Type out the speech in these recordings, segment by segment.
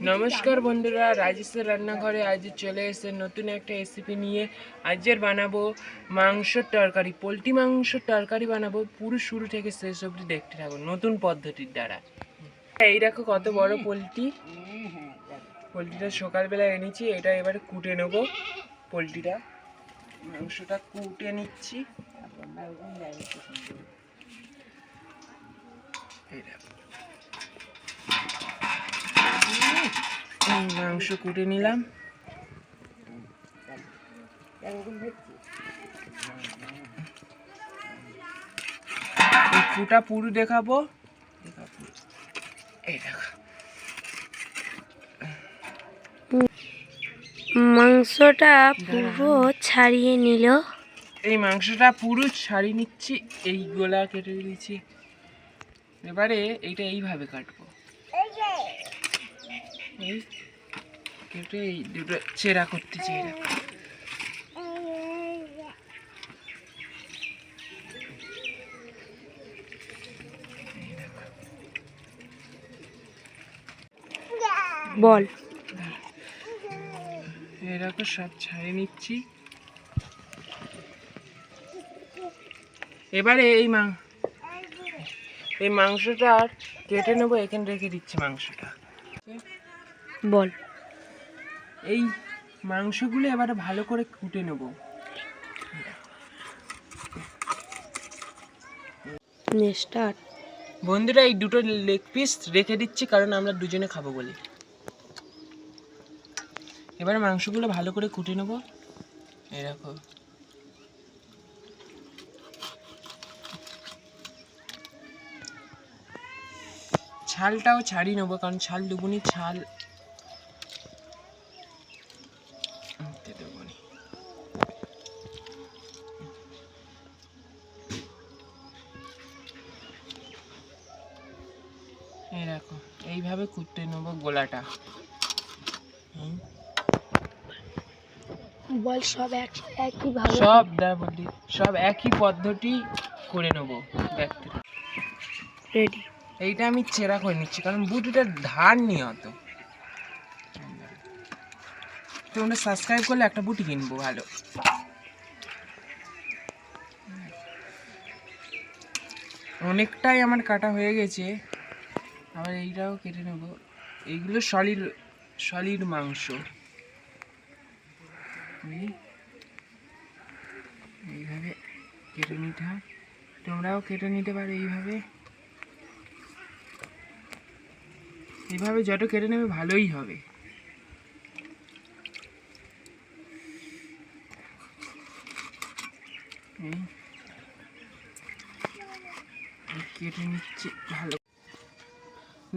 নমস্কার বন্ধুরা, রাজেশের রান্নাঘরে আজ চলে এসে নতুন একটা রেসিপি নিয়ে। আজকের বানাবো মাংসের তরকারি, পোলট্রি মাংসের তরকারি বানাবো। পুরো শুরু থেকে শেষ অবধি দেখতে থাকো নতুন পদ্ধতির দ্বারা। এই দেখো কত বড় পোলট্রিটা সকালবেলা এনেছি। এটা এবারে কুটে নেবো। পোলট্রিটা মাংসটা কুটে নিচ্ছি। এই দেখো মাংস কুটে নিলাম। কুটা পুরো দেখাবো। এই দেখো মাংসটা পুরো ছাড়িয়ে নিল। এই মাংসটা পুরো ছাড়িয়ে নিচ্ছি। এই গোলা কেটে দিচ্ছি। এবারে এইটা এইভাবে কাটবো। এই কেটে এই দুটো চেরা করতেছি। বল, এরকম সব ছাড়িয়ে নিচ্ছি। এবারে এই মাংসটা কেটে নেবো। এখানে রেখে দিচ্ছি মাংসটা। বল, এই মাংসগুলো এবারে ভালো করে কুটে নেবো। স্টার্ট। বন্ধুরা, এই দুটো লেগ পিস রেখে দিচ্ছি কারণ আমরা দুজনে খাবো বলে। এবারে মাংসগুলো ভালো করে কুটে নেবো। এরকম ছালটাও ছাড়িয়ে নেবো কারণ ছাল দুগুনি ছাল দেবনি। এই দেখো এইভাবে কুটে নেবো গোলাটা। বল, সব একই ভাবে সব একই পদ্ধতি করে নেবো। দেখতে রেডি। এইটা আমি চেরা করে নিচ্ছি কারণ বুটিটার ধার নিয়ে অত। তোমরা সাবস্ক্রাইব করলে একটা বুটি কিনবো ভালো। অনেকটাই আমার কাটা হয়ে গেছে। আবার এইটাও কেটে নেবো। এইগুলো সলিড মাংস। এইভাবে কেটে নিতে হয়। তোমরাও কেটে নিতে পারো এইভাবে। এইভাবে যত কেটে নেবে ভালোই হবে। কেটে নিচ্ছি ভালো।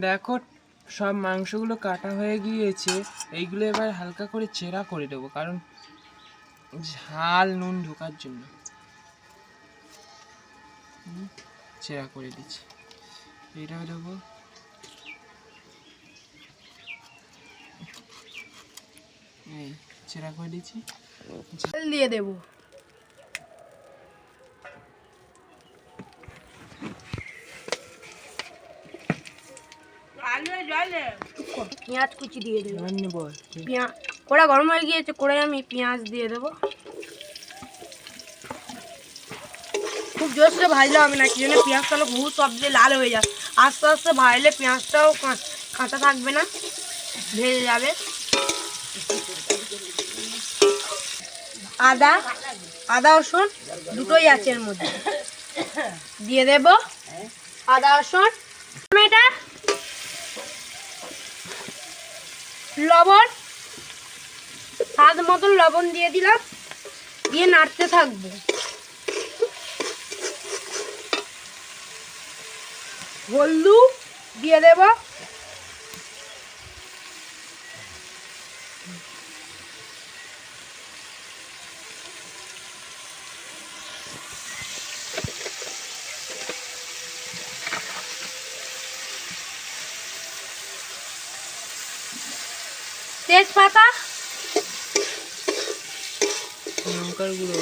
দেখো সব মাংসগুলো কাটা হয়ে গিয়েছে। এইগুলো এবার হালকা করে চেরা করে দেবো কারণ ঝাল নুন ঢোকার জন্য। চেরা করে দিচ্ছি। এইটাও দেবো। এই চেরা করে দিচ্ছি। ঝাল দিয়ে দেবো। পেঁয়াজ কুচি দিয়ে দেবো। কড়া গরম হয়ে গিয়েছে, কড়াই আমি পেঁয়াজ দিয়ে দেবো। খুব জোরসে ভাজলে হবে না, কি জন্য পেঁয়াজটা বহু সব দিয়ে লাল হয়ে যায়। আস্তে আস্তে ভাজলে পেঁয়াজটাও কাঁচা থাকবে না, ভেজে যাবে। আদা রসুন দুটোই আছে এর মধ্যে, দিয়ে দেব আদা রসুন। এটা লবণ, স্বাদ মতন লবণ দিয়ে দিলাম, দিয়ে নাড়তে থাকবো। হলুদ দিয়ে দেব, তেজপাতা, লঙ্কার গুঁড়ো,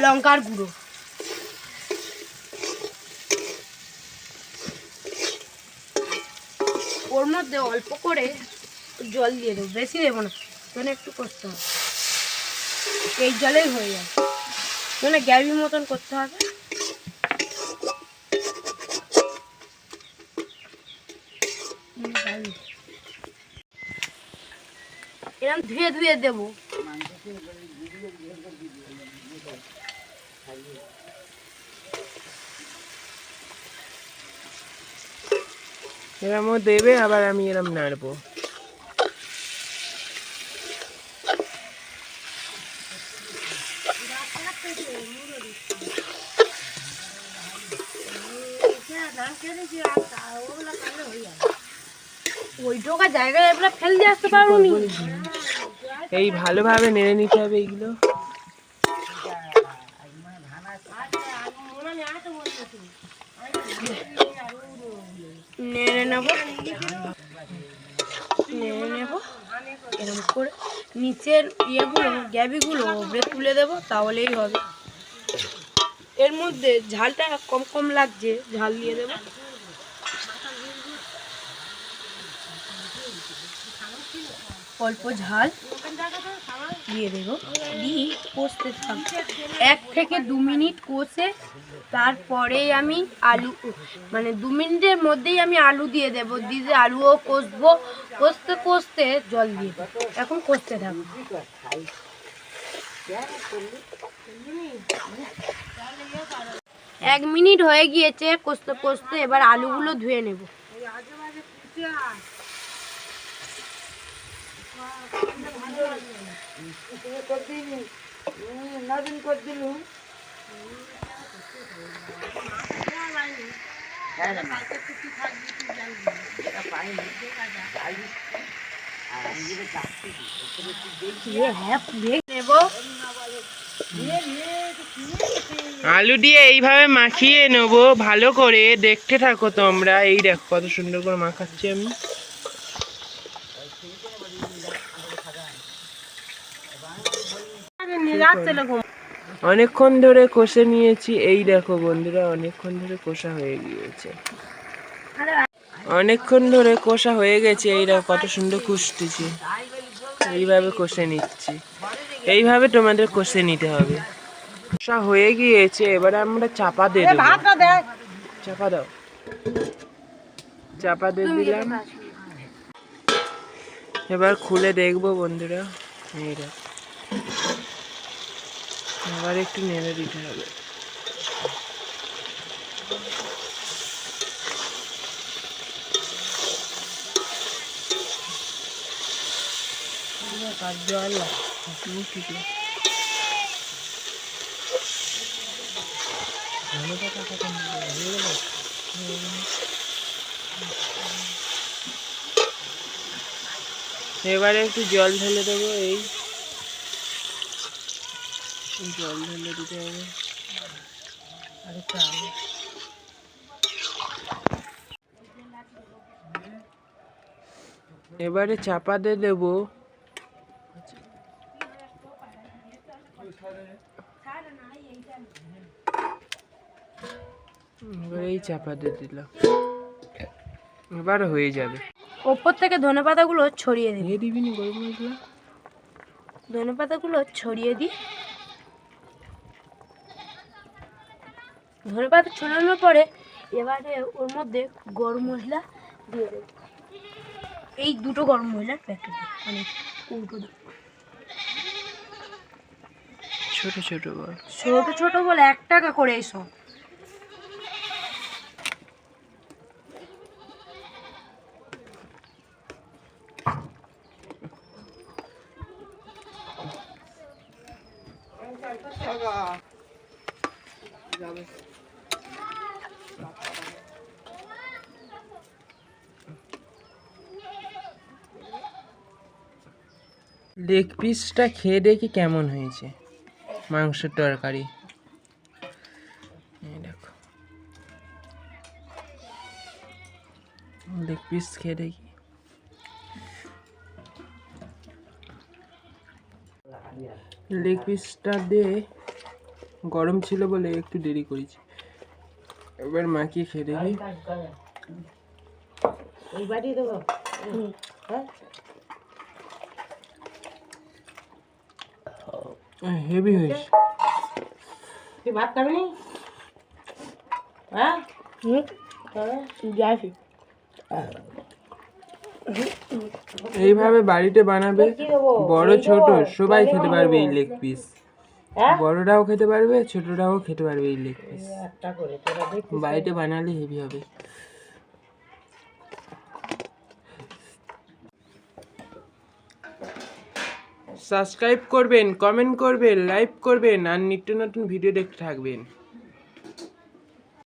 লঙ্কার গুঁড়ো, ওর মধ্যে অল্প করে জল দিয়ে দেবো, বেশি দেবো না, মানে একটু করতে হবে, এই জলেই হয়ে যাবে, মানে গ্যাভির মতন করতে হবে। এরকম ধুয়ে ধুয়ে দেবো। এরমও দেবে, আবার আমি এরম নাড়বো। ওই ঢোকা জায়গায় এবার ফেল দিয়ে আসতে পারবো নি। এই ভালোভাবে নেড়ে নিতে হবে এইগুলো। নেড়ে নেবো, নেড়ে নেবো এরকম করে, নিচের ইয়েগুলো গ্যাবিগুলো ওপরে তুলে দেবো, তাহলেই হবে। এর মধ্যে ঝালটা কম কম লাগছে, ঝাল দিয়ে দেবো। অল্প ঝাল দিয়ে দেবো, দিয়ে কষতে থাকবো 1 থেকে 2 মিনিট কষে, তারপরেই আমি আলু, মানে 2 মিনিটের মধ্যেই আমি আলু দিয়ে দেবো, দিয়ে আলুও কষবো, কষতে কষতে জল দিয়ে দেবো। এখন কষতে থাকবো। 1 মিনিট হয়ে গিয়েছে কষতে কষতে, এবার আলুগুলো ধুয়ে নেব। আলু দিয়ে এইভাবে মাখিয়ে নেবো ভালো করে, দেখতে থাকো তোমরা। এই দেখো কত সুন্দর করে মাখাচ্ছি আমি। অনেকক্ষণ ধরে কষে নিয়েছি, এই দেখো বন্ধুরা, অনেকক্ষণ ধরে কষা হয়ে গিয়েছে, অনেকক্ষণ ধরে কষা হয়ে গেছে। এই দেখো কত সুন্দর কষতেছি, এইভাবে কষে নিচ্ছি, এইভাবে তোমাদের কষে নিতে হবে। কষা হয়ে গিয়েছে, এবারে আমরা চাপা দিয়ে দেবো। চাপা দাও, চাপা দিয়ে দিলাম। এবার খুলে দেখবো বন্ধুরা, এই দেখো, এবার একটু নেড়ে দিতে হবে। এবারে একটু জল ঢেলে দেবো, এই জল ঢেলে দিতে হবে। এবারে চাপা দিয়ে দেবো, এবার এই চাপা দিয়ে দিলাম, এবার হয়ে যাবে। ওপর থেকে ধনেপাতাগুলো ছড়িয়ে দিই, দিয়ে দিবি না গরম মশলা, ধনেপাতাগুলো ছড়িয়ে দিই। ধনেপাতা ছড়ানোর পরে এবারে ওর মধ্যে গরম মশলা দিয়ে দেবো, এই 2টো গরম মশলার প্যাকেট, মানে কৌটো দেবো। ছোট ছোট বল, ছোট ছোট বলে 1 টাকা করে এইসব। লেগ পিসটা খেয়ে দেখি কেমন হয়েছে মাংসের তরকারি। এই দেখো, লেগ পিস খেয়ে দেখি। লেগ পিসটা দিয়ে গরম ছিল বলে একটু দেরি করেছি। এবার মাখিয়ে খেয়ে দেখি। হেভি হয়েছে। ভাত খাবি নি? হ্যাঁ যাই এইভাবে বাড়িতে বানাবে, বড় ছোট সবাই খেতে পারবে এই লেগ পিস। বড়রাও খেতে পারবে, ছোটরাও খেতে পারবে এই লেগ পিস। একটা করে তোরা দেখ। বাড়িতে বানালে হেভি হবে। সাবস্ক্রাইব করবেন, কমেন্ট করবেন, লাইক করবেন আর নিত্য নতুন ভিডিও দেখতে থাকবেন।